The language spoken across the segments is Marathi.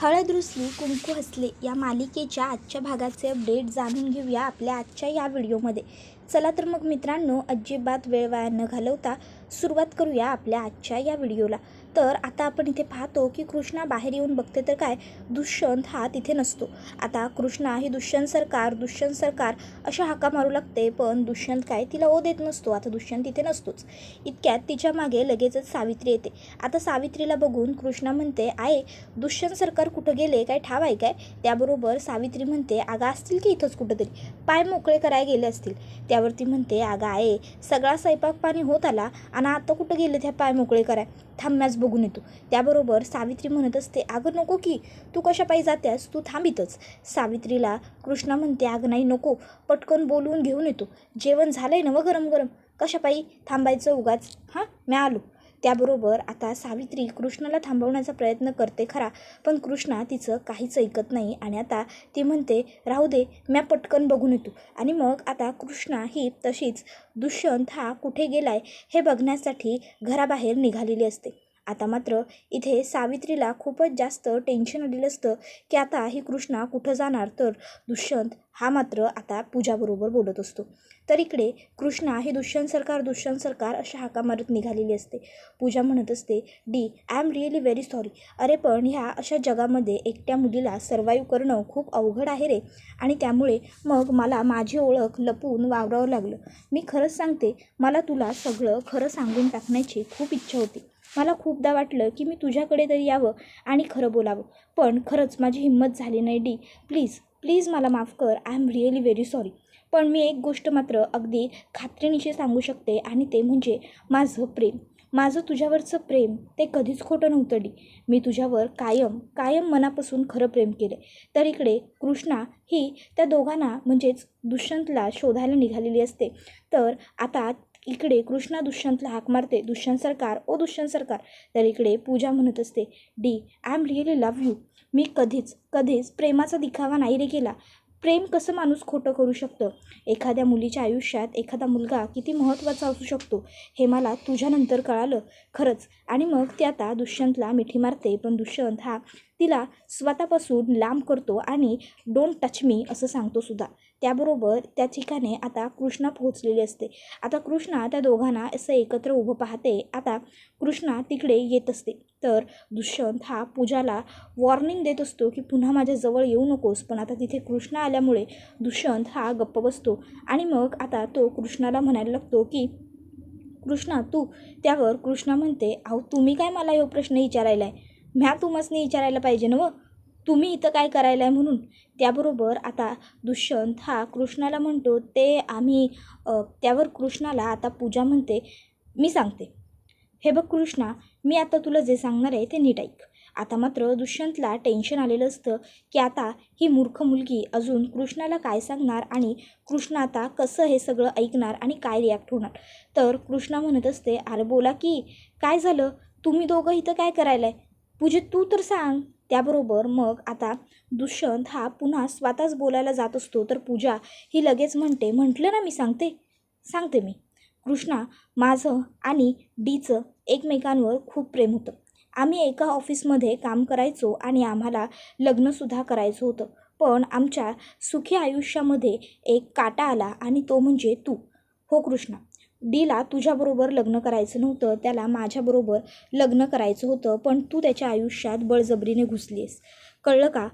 हळद रुसली कुंकू हसले या मालिकेच्या आजच्या भागाचे अपडेट जाणून घेऊया आपल्या आजच्या या व्हिडिओमध्ये. चला तर मग मित्रांनो, अजिबात वेळ वाया न घालवता सुरुवात करूया आपल्या आजच्या या व्हिडिओला. तर आता आपण इथे पाहतो की कृष्णा बाहेर येऊन बघते तर काय, दुष्यंत हा तिथे नसतो. आता कृष्णा ही दुष्यंत सरकार अशा हाका मारू लागते, पण दुष्यंत काय तिला ओ देत नसतो. आता दुष्यंत तिथे नसतोच. इतक्यात तिच्या मागे लगेचच सावित्री येते. आता सावित्रीला बघून कृष्णा म्हणते, आहे दुष्यंत सरकार कुठं गेले, काय ठाव आहे काय? त्याबरोबर सावित्री म्हणते, अगं असतील की इथंच कुठंतरी, पाय मोकळे करायला गेले असतील. त्यावरती म्हणते, अगं आहे सगळा स्वयंपाक पाणी होत आला आणि आता कुठं गेले त्या पाय मोकळे कराय, थांबण्यास बघून येतो. त्याबरोबर सावित्री म्हणत असते, अगं नको की, तू कशा पायी जात्यास, तू थांबितच. सावित्रीला कृष्णा म्हणते, अगं नाही नको, पटकन बोलवून घेऊन येतो, जेवण झालंय ना व गरम गरम, कशा पायी थांबायचं उगाच, हां मी आलो. त्याबरोबर आता सावित्री कृष्णाला थांबवण्याचा प्रयत्न करते खरा, पण कृष्णा तिचं काहीच ऐकत नाही आणि आता ती म्हणते, राहू दे म्या पटकन बघून येतो. आणि मग आता कृष्णा ही तशीच दुष्यंत हा कुठे गेलाय हे बघण्यासाठी घराबाहेर निघालेली असते. आता मात्र इथे सावित्रीला खूपच जास्त टेन्शन आलेलं असतं की आता ही कृष्णा कुठं जाणार. तर दुष्यंत हा मात्र आता पूजाबरोबर बोलत असतो. तर इकडे कृष्णा ही दुष्यंत सरकार अशा हाका मारत निघालेली असते. पूजा म्हणत असते, D I am really very sorry. अरे पण ह्या अशा जगामध्ये एकट्या मुलीला सर्वाईव्ह करणं खूप अवघड आहे रे, आणि त्यामुळे मग मला माझी ओळख लपवून वावरावं लागलं. मी खरंच सांगते, मला तुला सगळं खरं सांगून टाकण्याची खूप इच्छा होती. मला खूपदा वाटलं की मी तुझ्याकडे तरी यावं आणि खरं बोलावं, पण खरंच माझी हिंमत झाली नाही. डी प्लीज मला माफ कर, I am really very sorry. पण मी एक गोष्ट मात्र अगदी खात्रीनिशी सांगू शकते, आणि ते म्हणजे माझं तुझ्यावरचं प्रेम ते कधीच खोटं नव्हतं डी. मी तुझ्यावर कायम मनापासून खरं प्रेम केलं. तर इकडे कृष्णा ही त्या दोघांना म्हणजेच दुष्यंतला शोधायला निघालेली असते. तर आता इकडे कृष्णा दुष्यंतला हाक मारते, दुष्यंत सरकार. तर इकडे पूजा म्हणत असते, D I am really love you. मी कधीच प्रेमाचा दिखावा नाही रे केला. प्रेम कसं माणूस खोटं करू शकतं? एखाद्या मुलीच्या आयुष्यात एखादा मुलगा किती महत्त्वाचा असू शकतो हे मला तुझ्यानंतर कळालं खरंच. आणि मग ती आता दुष्यंतला मिठी मारते, पण दुष्यंत हा तिला स्वतःपासून लांब करतो आणि डोंट टच मी असं सांगतो सुद्धा. त्याबरोबर त्या ठिकाणी आता कृष्णा पोहोचलेली असते. आता कृष्णा त्या दोघांना असं एकत्र उभं पाहते. आता कृष्णा तिकडे येत असते. तर दुष्यंत हा पूजाला वॉर्निंग देत असतो की पुन्हा माझ्याजवळ येऊ नकोस, पण आता तिथे कृष्णा आल्यामुळे दुष्यंत हा गप्प बसतो. आणि मग आता तो कृष्णाला म्हणायला लागतो की कृष्णा तू. त्यावर कृष्णा म्हणते, अहो तुम्ही काय मला हा प्रश्न विचारायला आहे? म्या तुम्हासनी विचारायला पाहिजे ना व, तुम्ही इथं काय करायला आहे म्हणून. त्याबरोबर आता दुष्यंत हा कृष्णाला म्हणतो, ते आम्ही त्यावर कृष्णाला आता पूजा म्हणते, मी सांगते. हे बघ कृष्णा, मी आता तुला जे सांगणार आहे ते नीट ऐक. आता मात्र दुष्यंतला टेन्शन आलेलं असतं की आता ही मूर्ख मुलगी अजून कृष्णाला काय सांगणार आणि कृष्ण आता कसं हे सगळं ऐकणार आणि काय रिॲक्ट होणार. तर कृष्णा म्हणत असते, अरे बोला की, काय झालं, तुम्ही दोघं इथं काय करायलाय? पूजे तू तर सांग. त्याबरोबर मग आता दुष्यंत हा पुन्हा स्वतःच बोलायला जात असतो. तर पूजा ही लगेच म्हणते, म्हटलं ना मी सांगते मी. कृष्णा, माझं आणि डीचं एकमेकांवर खूप प्रेम होतं. आम्ही एका ऑफिसमध्ये काम करायचो आणि आम्हाला लग्नसुद्धा करायचं होतं. पण आमच्या सुखी आयुष्यामध्ये एक काटा आला आणि तो म्हणजे तू. हो कृष्णा, डीला तुझ्याबरोबर लग्न करायचं नव्हतं, त्याला माझ्याबरोबर लग्न करायचं होतं, पण तू त्याच्या आयुष्यात बळजबरीने घुसलीस, कळलं का?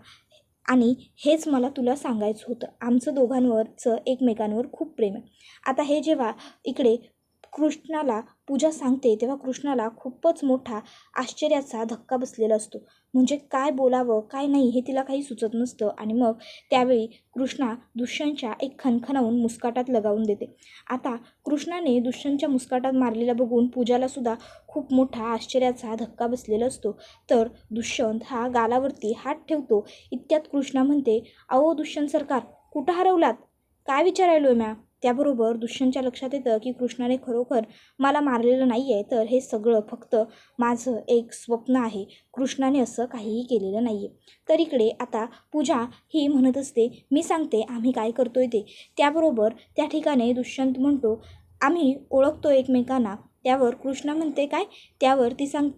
आणि हेच मला तुला सांगायचं होतं, आमचं दोघांवरचं एकमेकांवर खूप प्रेम आहे. आता हे जेव्हा इकडे कृष्णाला पूजा सांगते तेव्हा कृष्णाला खूपच मोठा आश्चर्याचा धक्का बसलेला असतो. म्हणजे काय बोलावं काय नाही हे तिला काही सुचत नसतं. आणि मग त्यावेळी कृष्णा दुष्यंतच्या एक खणखणावून मुस्काटात लगावून देते. आता कृष्णाने दुष्यंतच्या मुस्काटात मारलेला बघून पूजालासुद्धा खूप मोठा आश्चर्याचा धक्का बसलेला असतो. तर दुष्यंत हा गालावरती हात ठेवतो. इतक्यात कृष्णा म्हणते, अहो दुष्यंत सरकार, कुठं हरवलात? काय विचारायलो म्या? त्याबरोबर दुष्यंतच्या लक्षात येतं की कृष्णाने खरोखर मला मारलेलं नाही आहे, तर हे सगळं फक्त माझं एक स्वप्न आहे, कृष्णाने असं काहीही केलेलं नाही आहे. तर इकडे आता पूजा ही म्हणत असते, मी सांगते आम्ही काय करतोय ते. त्याबरोबर त्या ठिकाणी दुष्यंत म्हणतो, आम्ही ओळखतो एकमेकांना त्यावर कृष्णा म्हणते काय? त्यावर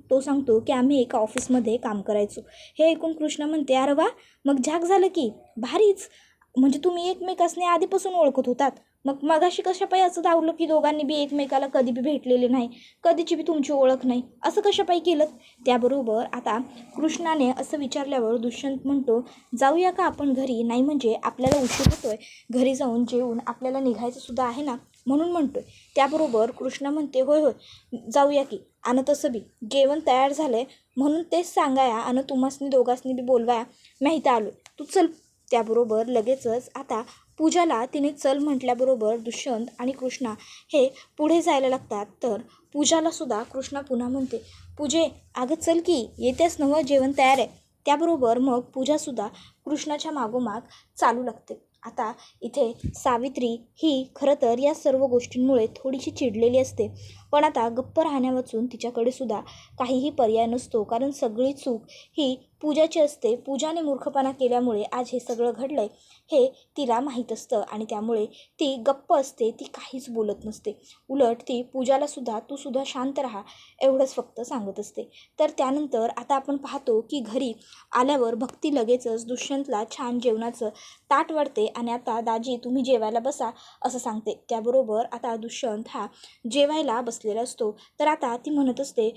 तो सांगतो की आम्ही एका ऑफिसमध्ये काम करायचो. हे ऐकून कृष्णा म्हणते अरे वा, मग झाक झालं की भारीच. म्हणजे तुम्ही एकमेकांनी आधीपासून ओळखत होतात. मग मगाशी कशा पायी असं धावलं की दोघांनी बी एकमेकाला कधी बी भेटलेले नाही, कधीची बी तुमची ओळख नाही, असं कशा पायी केलं? त्याबरोबर आता कृष्णाने असं विचारल्यावर दुष्यंत म्हणतो जाऊया का आपण घरी? नाही म्हणजे आपल्याला उशीर होतोय, घरी जाऊन जेवून आपल्याला निघायचं सुद्धा आहे ना, म्हणून म्हणतोय. त्याबरोबर कृष्णा म्हणते होय होय जाऊया की. आणि तसं बी जेवण तयार झालंय म्हणून तेच सांगाया आणि तुम्हासनी दोघांनी बी बोलवाया माहीत आलो, तू चल. त्याबरोबर लगेचच आता पूजाला तिने चल म्हटल्याबरोबर दुष्यंत आणि कृष्णा हे पुढे जायला लागतात. तर पूजाला सुद्धा कृष्णा पुन्हा म्हणते पूजे अगं चल की, येतेच नवं, जेवण तयार आहे. त्याबरोबर मग पूजासुद्धा कृष्णाच्या मागोमाग चालू लागते. आता इथे सावित्री ही खरं तर या सर्व गोष्टींमुळे थोडीशी चिडलेली असते, पण आता गप्प राहण्यावाचून तिच्याकडे सुद्धा काहीही पर्याय नसतो, कारण सगळी चूक ही पूजाची असते. पूजाने मूर्खपणा केल्यामुळे आज हे सगळं घडलंय हे तिला माहीत असतं आणि त्यामुळे ती गप्प असते, ती काहीच बोलत नसते. उलट ती पूजाला सुद्धा तू सुद्धा शांत राहा एवढंच फक्त सांगत असते. तर त्यानंतर आता आपण पाहतो की घरी आल्यावर भक्ती लगेचच दुष्यंतला छान जेवणाचं ताट वाढते आणि आता दाजी तुम्ही जेवायला बसा असं सांगते. त्याबरोबर आता दुष्यंत हा जेवायला बसलेला असतो. तर आता ती म्हणत असते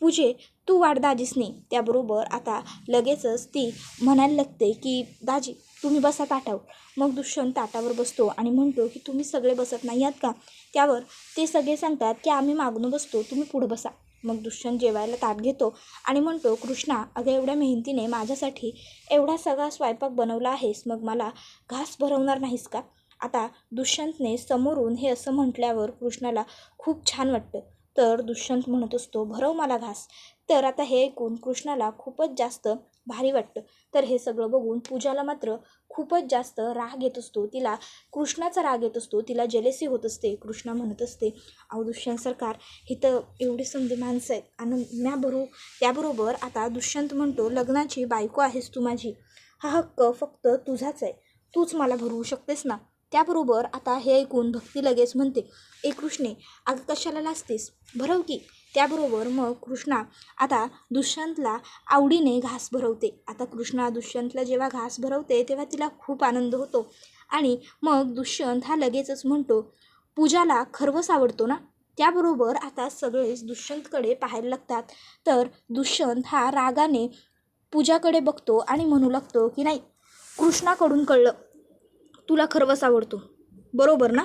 पूजे तू वाढ दाजीसनी. त्याबरोबर आता लगेचच ती म्हणायला लागते की दाजी तुम्ही बसा ताटावर. मग दुष्यंत ताटावर बसतो आणि म्हणतो की तुम्ही सगळे बसत नाही आहात का? त्यावर ते सगळे सांगतात की आम्ही मागून बसतो, तुम्ही पुढं बसा. मग दुष्यंत जेवायला ताट घेतो आणि म्हणतो कृष्णा अगं एवढ्या मेहनतीने माझ्यासाठी एवढा सगळा स्वयंपाक बनवला आहेस, मग मला घास भरवणार नाहीस का? आता दुष्यंतने समोरून हे असं म्हटल्यावर कृष्णाला खूप छान वाटतं. तर दुष्यंत म्हणत असतो भरव मला घास. तर आता हे ऐकून कृष्णाला खूपच जास्त भारी वाटतं. तर हे सगळं बघून पूजाला मात्र खूपच जास्त राग येत असतो. तिला कृष्णाचा राग येत असतो, तिला जेलेसी होत असते. कृष्णा म्हणत असते अहो दुष्यंत सरकार इथं एवढी समधी माणसं आहेत आणि म्या भरू. त्याबरोबर आता दुष्यंत म्हणतो लग्नाची बायको आहेस तू माझी, हा हक्क फक्त तुझाच आहे, तूच मला भरवू शकतेस ना. त्याबरोबर आता हे ऐकून भक्ती लगेच म्हणते ए कृष्णे अगं कशाला लाजतेस, भरव की. त्याबरोबर मग कृष्णा आता दुष्यंतला आवडीने घास भरवते. आता कृष्णा दुष्यंतला जेव्हा घास भरवते तेव्हा तिला खूप आनंद होतो आणि मग दुष्यंत हा लगेचच म्हणतो पूजाला खरवस आवडतो ना. त्याबरोबर आता सगळेच दुष्यंतकडे पाहायला लागतात. तर दुष्यंत हा रागाने पूजाकडे बघतो आणि म्हणू लागतो की नाही कृष्णाकडून कळलं तुला खरवस आवडतो, बरोबर ना.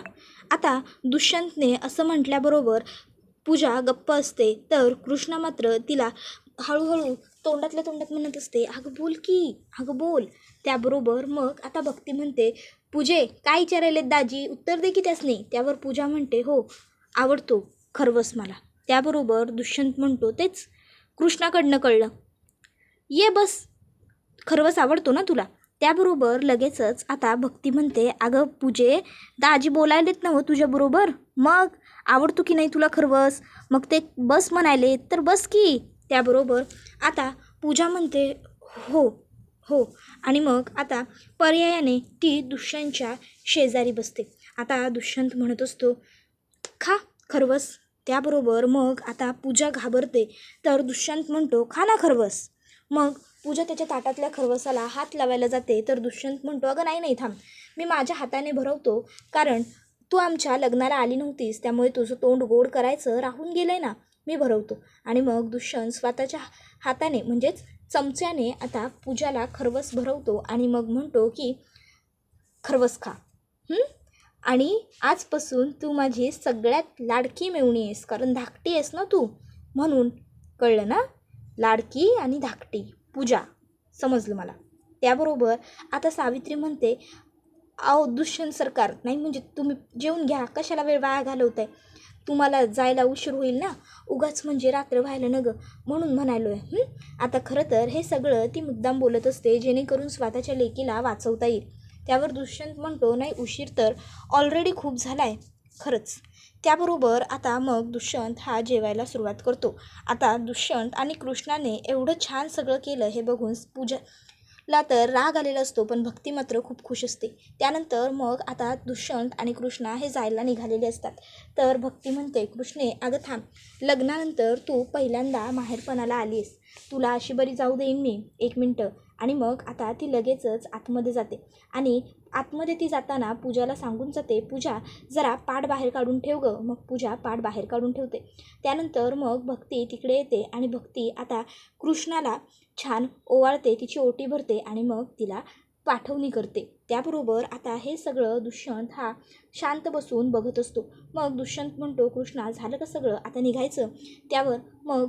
आता दुष्यंतने असं म्हटल्याबरोबर पूजा गप्प असते. तर कृष्णा मात्र तिला हळूहळू तोंडातल्या तोंडात म्हणत असते अगं बोल की, अगं बोल. त्याबरोबर मग आता भक्ती म्हणते पूजे काय विचारायलेत दाजी, उत्तर दे की त्यासनी. त्यावर पूजा म्हणते हो आवडतो खरवस मला. त्याबरोबर दुष्यंत म्हणतो तेच कृष्णाकडनं कळलं, ये बस, खरवस आवडतो ना तुला. त्याबरोबर लगेचच आता भक्ती म्हणते अगं पूजे दाजी बोलायलेत ना हो तुझ्याबरोबर, मग आवडतो की नाही तुला खरवस, मग ते बस म्हणायले तर बस की. त्याबरोबर आता पूजा म्हणते हो हो आणि मग आता पर्यायाने ती दुष्यंतच्या शेजारी बसते. आता दुष्यंत म्हणत असतो खा खरवस. त्याबरोबर मग आता पूजा घाबरते. तर दुष्यंत म्हणतो खा ना खरवस. मग पूजा त्याच्या ताटातल्या खरवसाला हात लावायला जाते. तर दुष्यंत म्हणतो अगं नाही नाही थांब, मी माझ्या हाताने भरवतो, कारण तू आमच्या लग्नाला आली नव्हतीस त्यामुळे तुझं तोंड गोड करायचं राहून गेलं आहे ना, मी भरवतो. आणि मग दुष्यंत स्वतःच्या हाताने म्हणजेच चमच्याने आता पूजाला खरवस भरवतो आणि मग म्हणतो की खरवस खा आणि आजपासून तू माझी सगळ्यात लाडकी मेवणी आहेस, कारण धाकटी आहेस ना तू, म्हणून. कळलं ना, लाडकी आणि धाकटी पूजा, समजलं मला. त्याबरोबर आता सावित्री म्हणते अहो दुष्यंत सरकार नाही म्हणजे तुम्ही जेवून घ्या, कशाला वेळ वाया घालवताय, तुम्हाला जायला उशीर होईल ना, उगाच म्हणजे रात्र व्हायला न गं म्हणून म्हणालो आहे. आता खरं तर हे सगळं ती मुद्दाम बोलत असते जेणेकरून स्वतःच्या लेकीला वाचवता येईल. त्यावर दुष्यंत म्हणतो नाही उशीर तर ऑलरेडी खूप झाला आहे खरंच. त्याबरोबर आता मग दुष्यंत हा जेवायला सुरुवात करतो. आता दुष्यंत आणि कृष्णाने एवढं छान सगळं केलं हे बघून कृष्णाला तर राग आलेला असतो, पण भक्ती मात्र खूप खुश असते. त्यानंतर मग आता दुष्यंत आणि कृष्णा हे जायला निघालेले असतात. तर भक्ती म्हणते, कृष्णे अगं थांब, लग्नानंतर तू पहिल्यांदा माहेरपणाला आलीस, तुला अशी बरी जाऊ देईन मी, 1 मिनटं. आणि मग आता ती लगेचच आतमध्ये जाते आणि आतमध्ये ती जाताना पूजाला सांगून जाते, पूजा जरा पाठ बाहेर काढून ठेव गं. मग पूजा पाठ बाहेर काढून ठेवते. त्यानंतर मग भक्ती तिकडे येते आणि भक्ती आता कृष्णाला छान ओवाळते, तिची ओटी भरते आणि मग तिला पाठवणी करते. त्याबरोबर आता हे सगळं दुष्यंत हा शांत बसून बघत असतो. मग दुष्यंत म्हणतो, कृष्णा झालं का सगळं, आता निघायचं? त्यावर मग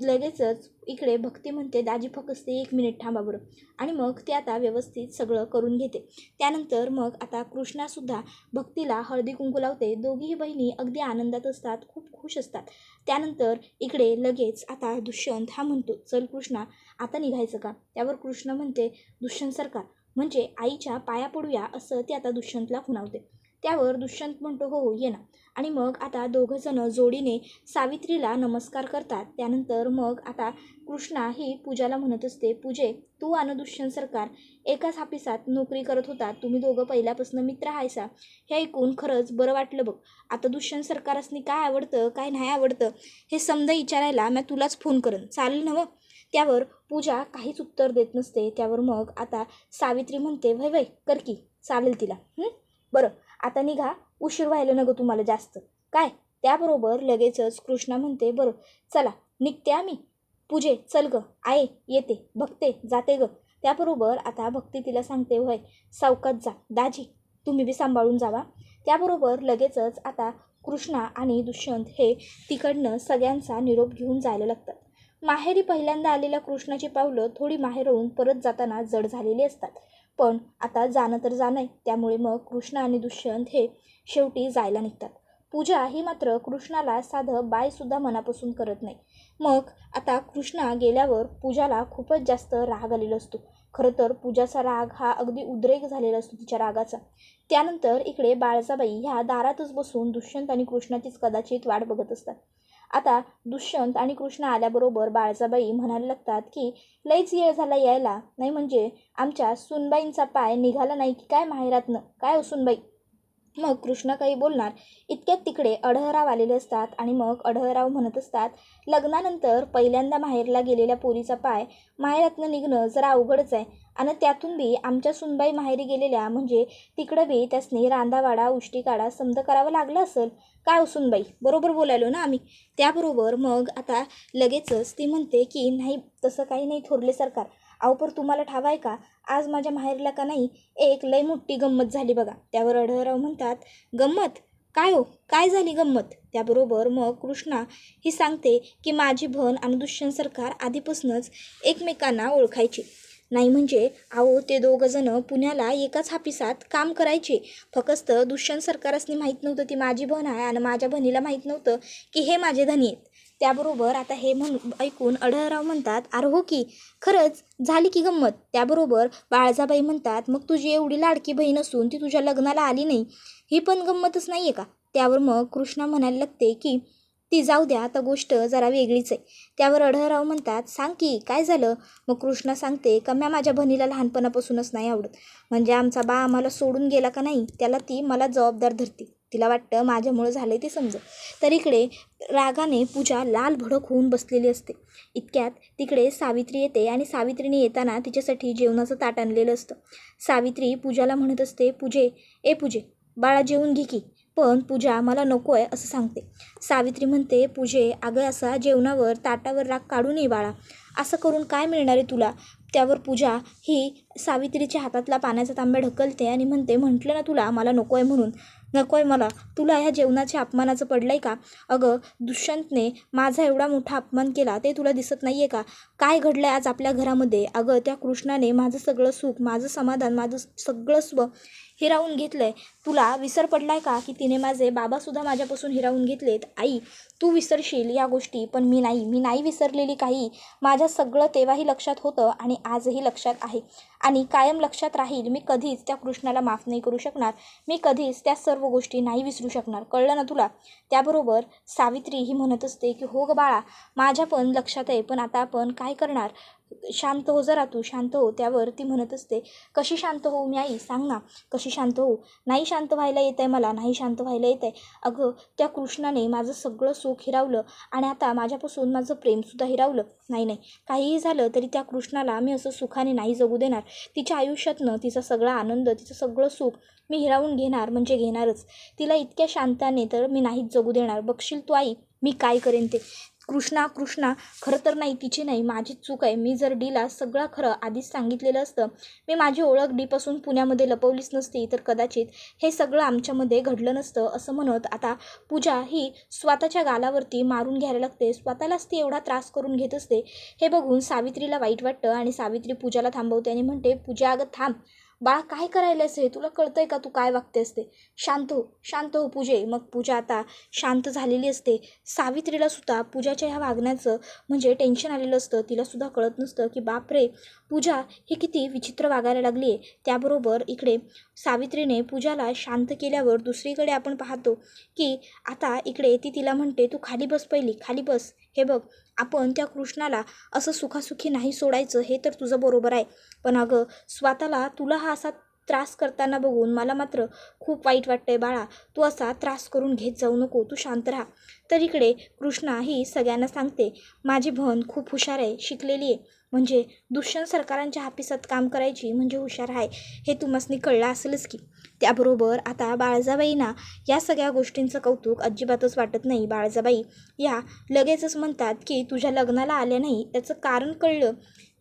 लगेचच इकडे भक्ती म्हणते, दाजी फक्त 1 मिनिट थांबा बरं. आणि मग ते आता व्यवस्थित सगळं करून घेते. त्यानंतर मग आता कृष्णासुद्धा भक्तीला हळदी कुंकू लावते. दोघीही बहिणी अगदी आनंदात असतात, खूप खुश असतात. त्यानंतर इकडे लगेच आता दुष्यंत हा म्हणतो, चल कृष्णा आता निघायचं का? त्यावर कृष्ण म्हणते, दुष्यंत सरकार म्हणजे आईच्या पाया पडूया, असं ते आता दुष्यंतला खुणावते. त्यावर दुष्यंत म्हणतो, हो हो ये ना. आणि मग आता दोघंजणं जोडीने सावित्रीला नमस्कार करतात. त्यानंतर मग आता कृष्णा ही पूजाला म्हणत असते, पूजे तू आणि दुष्यंत सरकार एकाच ऑफिसात नोकरी करत होता, तुम्ही दोघं पहिल्यापासून मित्र आहेसा, हे ऐकून खरंच बरं वाटलं बघ. आता दुष्यंत सरकारसनी काय आवडतं काय नाही आवडतं हे समजा विचारायला मी तुलाच फोन करेन, चालेल ना? त्यावर पूजा काहीच उत्तर देत नसते. त्यावर मग आता सावित्री म्हणते, वय वय कर की, चालेल तिला. बरं आता निघा, उशीर व्हायला नको तुम्हाला जास्त काय. त्याबरोबर लगेचच कृष्णा म्हणते, बरं चला निघते आम्ही. पूजे चल गं, आहे येते, बघते जाते गं. त्याबरोबर आता भक्ती तिला सांगते, होय सावकाश जा दाजी, तुम्ही बी सांभाळून जावा. त्याबरोबर लगेचच आता कृष्णा आणि दुष्यंत हे तिकडनं सगळ्यांचा निरोप घेऊन जायला लागतात. माहेरी पहिल्यांदा आलेल्या कृष्णाची पावलं थोडी माहेरहून परत जाताना जड झालेली असतात. पण आता जाणं तर जाणं आहे, त्यामुळे मग कृष्णा आणि दुष्यंत हे शेवटी जायला निघतात. पूजा ही मात्र कृष्णाला साधं बायसुद्धा मनापासून करत नाही. मग आता कृष्णा गेल्यावर पूजाला खूपच जास्त राग आलेला असतो. खरं तर पूजाचा राग हा अगदी उद्रेक झालेला असतो तिच्या रागाचा. त्यानंतर इकडे बाळजाबाई ह्या दारातच बसून दुष्यंत आणि कृष्णाचीच कदाचित वाट बघत असतात. आता दुष्यंत आणि कृष्ण आल्याबरोबर बाळजाबाई म्हणायला लागतात, की लईच वेळ झाला यायला, नाही म्हणजे आमच्या सुनबाईंचा पाय निघाला नाही की काय माहेरातनं, काय हो सुनबाई? मग कृष्ण काही बोलणार इतक्यात तिकडे अढळराव आलेले असतात आणि मग अढळराव म्हणत असतात, लग्नानंतर पहिल्यांदा माहेरला गेलेल्या पोरीचा पाय माहेरातनं निघणं जरा अवघडच आहे. आणि त्यातून बी आमच्या सुनबाई माहेरी गेलेल्या म्हणजे तिकडं बी त्यासनी रांदावाडा उष्टी काढा समज करावं लागलं असेल, काय हो सुनबाई? बरोबर बोलायलो ना आम्ही? त्याबरोबर मग आता लगेचच ती म्हणते, की नाही तसं काही नाही थोरले सरकार, अहो पर तुम्हाला ठाव आहे का, आज माझ्या माहेरला का नाही एक लई मोठी गंमत झाली बघा. त्यावर अढळराव म्हणतात, गंमत काय हो, काय झाली गंमत? त्याबरोबर मग कृष्णा ही सांगते, की माझी बहीण आणि दुष्यंत सरकार आधीपासूनच एकमेकांना ओळखायचे. नाही म्हणजे अहो ते दोघंजणं पुण्याला एकाच ऑफिसात काम करायचे. फक्त दुष्यंत सरकारसनी माहीत नव्हतं ती माझी बहीण आहे आणि माझ्या बहिणीला माहीत नव्हतं की हे माझे धनी आहेत. त्याबरोबर आता हे म्हणून ऐकून अढळराव म्हणतात, अरे हो की, खरंच झाली की गंमत. त्याबरोबर बाळजाबाई म्हणतात, मग तुझी एवढी लाडकी बहीण असून ती तुझ्या लग्नाला आली नाही, ही पण गंमतच नाही आहे का? त्यावर मग कृष्णा म्हणायला लागते, की ती जाऊ द्या, आता गोष्ट जरा वेगळीच आहे. त्यावर अढळराव म्हणतात, सांग की काय झालं? मग कृष्णा सांगते, का म्या माझ्या बहिणीला लहानपणापासूनच नाही आवडत, म्हणजे आमचा बा आम्हाला सोडून गेला का नाही त्याला ती मला जबाबदार धरते, तिला वाटतं माझ्यामुळं झालं ते समज. तर इकडे रागाने पूजा लाल भडक होऊन बसलेली असते. इतक्यात तिकडे सावित्री येते आणि सावित्रीने येताना तिच्यासाठी जेवणाचं ताट आणलेलं असतं. सावित्री पूजाला म्हणत असते, पूजे ए पूजे बाळा जेवून घे की. पण पूजा मला नको आहे असं सांगते. सावित्री म्हणते, पूजे अगं असा जेवणावर ताटावर राग काढू नये बाळा, असं करून काय मिळणार आहे तुला? त्यावर पूजा ही सावित्रीच्या हातातला पाण्याचा तांब्या ढकलते आणि म्हणते, म्हटलं ना तुला मला नको आहे म्हणून, नको आहे मला, तुला ह्या जेवणाच्या अपमानाचं पडलं आहे का? अगं दुष्यंतने माझा एवढा मोठा अपमान केला ते तुला दिसत नाही आहे का? काय घडलं आहे आज आपल्या घरामध्ये? अगं त्या कृष्णाने माझं सगळं सुख, माझं समाधान, माझं सगळं स्व हिरावून घेतलं आहे. तुला विसर पडला आहे का की तिने माझे बाबासुद्धा माझ्यापासून हिरावून घेतलेत? आई तू विसरशील या गोष्टी, पण मी नाही विसरलेली काही. माझ्या सगळं तेव्हाही लक्षात होतं आणि आजही लक्षात आहे आणि कायम लक्षात राहील. मी कधीच त्या कृष्णाला माफ नाही करू शकणार, मी कधीच त्या सर्व गोष्टी नाही विसरू शकणार, कळलं ना तुला? त्याबरोबर सावित्री ही म्हणत असते, की हो गं बाळा माझ्या पण लक्षात आहे, पण आता आपण काय करणार? शांत हो जरा, तू शांत हो. त्यावर ती म्हणत असते, कशी शांत होऊ मी आई, सांग ना कशी शांत होऊ. नाही शांत व्हायला येत आहे मला, नाही शांत व्हायला येत आहे. अगं त्या कृष्णाने माझं सगळं सुख हिरावलं आणि आता माझ्यापासून माझं प्रेमसुद्धा हिरावलं. नाही नाही, काहीही झालं तरी त्या कृष्णाला मी असं सुखाने नाही जगू देणार. तिच्या आयुष्यातनं तिचा सगळा आनंद, तिचं सगळं सुख मी हिरावून घेणार म्हणजे घेणारच. तिला इतक्या शांताने तर मी नाहीच जगू देणार. बघशील तू आई मी काय करेन ते. कृष्णा खरं तर नाही, तिची नाही, माझीच चूक आहे. मी जर डीला सगळं खरं आधीच सांगितलेलं असतं, मी माझी ओळख डीपासून पुण्यामध्ये लपवलीच नसती, तर कदाचित हे सगळं आमच्यामध्ये घडलं नसतं. असं म्हणत आता पूजा ही स्वतःच्या गालावरती मारून घ्यायला लागते. स्वतःलाच ती एवढा त्रास करून घेत असते. हे बघून सावित्रीला वाईट वाटतं आणि सावित्री पूजाला थांबवते आणि म्हणते, पूजा अगं थांब, बाळा काय करायलास हे, तुला कळतंय का तू काय वागते असते. शांत हो पूजे. मग पूजा आता शांत झालेली असते. सावित्रीला सुद्धा पूजाच्या ह्या वागण्याचं म्हणजे टेन्शन आलेलं असतं. तिलासुद्धा कळत नसतं की बापरे, पूजा ही किती विचित्र वागायला लागली आहे. त्याबरोबर इकडे सावित्रीने पूजाला शांत केल्यावर दुसरीकडे आपण पाहतो की आता इकडे ती तिला म्हणते, तू खाली बस, पहिली खाली बस. हे बघ, आपण त्या कृष्णाला असं सुखासुखी नाही सोडायचं, हे तर तुझं बरोबर आहे. पण अगं स्वतःला तुला हा असा त्रास करताना बघून मला मात्र खूप वाईट वाटतंय बाळा. तू असा त्रास करून घेत जाऊ नको, तू शांत राहा. तर इकडे कृष्णा ही सगळ्यांना सांगते, माझी बहीण खूप हुशार आहे, शिकलेली आहे. म्हणजे दुष्यंत सरकारांच्या ऑफिसात काम करायची म्हणजे हुशार आहे, हे तुम्हासनी कळलं असेलच की. त्याबरोबर आता बाळजाबाईंना या सगळ्या गोष्टींचं कौतुक अजिबातच वाटत नाही. बाळजाबाई या लगेचच म्हणतात की तुझ्या लग्नाला आल्या नाही, त्याचं कारण कळलं,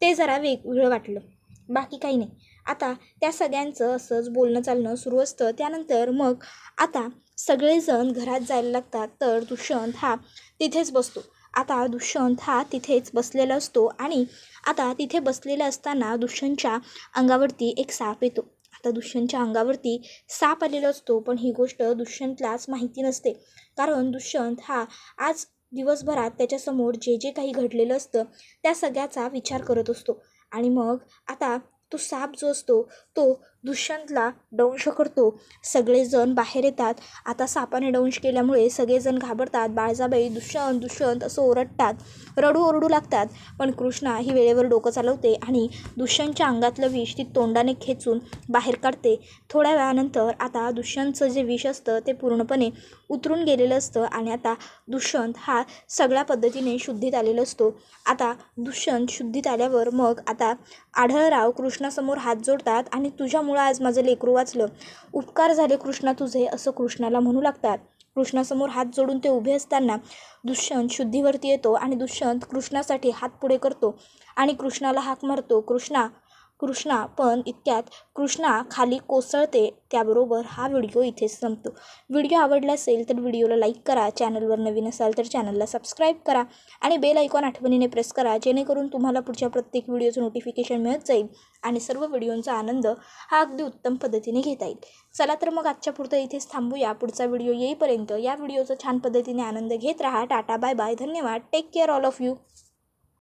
ते जरा वेगवेगळं वाटलं, बाकी काही नाही. आता त्या सगळ्यांचं असंच बोलणं चालणं सुरू असतं. त्यानंतर मग आता सगळेजण घरात जायला लागतात. तर दुष्यंत हा तिथेच बसतो. आता दुष्यंत हा तिथेच बसलेला असतो आणि आता तिथे बसलेला असताना दुष्यंतच्या अंगावरती एक साप येतो. आता दुष्यंतच्या अंगावरती साप आलेला असतो, पण ही गोष्ट दुष्यंतलाच माहिती नसते. कारण दुष्यंत हा आज दिवसभरात त्याच्यासमोर जे जे काही घडलेलं असतं त्या सगळ्याचा विचार करत असतो. आणि मग आता तो साप जो असतो तो दुष्यंतला दंश करतो. सगळेजण बाहेर येतात. आता सापाने दंश केल्यामुळे सगळेजण घाबरतात. बाळजाबाई दुष्यंत दुष्यंत असं ओरडतात, रडू ओरडू लागतात. पण कृष्णा ही वेळेवर डोकं चालवते आणि दुष्यंतच्या अंगातलं विष ती तोंडाने खेचून बाहेर काढते. थोड्या वेळानंतर आता दुष्यंतचं जे विष असतं ते पूर्णपणे उतरून गेलेलं असतं आणि आता दुष्यंत हा सगळ्या पद्धतीने शुद्धीत आलेला असतो. आता दुष्यंत शुद्धीत आल्यावर मग आता आढळराव कृष्णासमोर हात जोडतात आणि तुझ्यामुळं आज माझं लेकरू वाचलं, उपकार झाले कृष्णा तुझे, असं कृष्णाला म्हणू लागतात. कृष्णासमोर हात जोडून ते उभे असताना दुष्यंत शुद्धीवरती येतो आणि दुष्यंत कृष्णासाठी हात पुढे करतो आणि कृष्णाला हाक मारतो, कृष्णा कृष्णा. पण इतक्यात कृष्णा खाली कोसळते. त्याबरोबर हा व्हिडिओ इथेच संपतो. व्हिडिओ आवडला असेल तर व्हिडिओला लाईक करा, चॅनलवर नवीन असाल तर चॅनलला सबस्क्राईब करा आणि बेल आयकॉन आठवणीने प्रेस करा, जेणेकरून तुम्हाला पुढच्या प्रत्येक व्हिडिओचं नोटिफिकेशन मिळत जाईल आणि सर्व व्हिडिओंचा आनंद हा अगदी उत्तम पद्धतीने घेता येईल. चला तर मग आजच्या पुरतं इथेच थांबूया. पुढचा व्हिडिओ येईपर्यंत या व्हिडिओचा छान पद्धतीने आनंद घेत राहा. टाटा बाय बाय, धन्यवाद, take care all of you.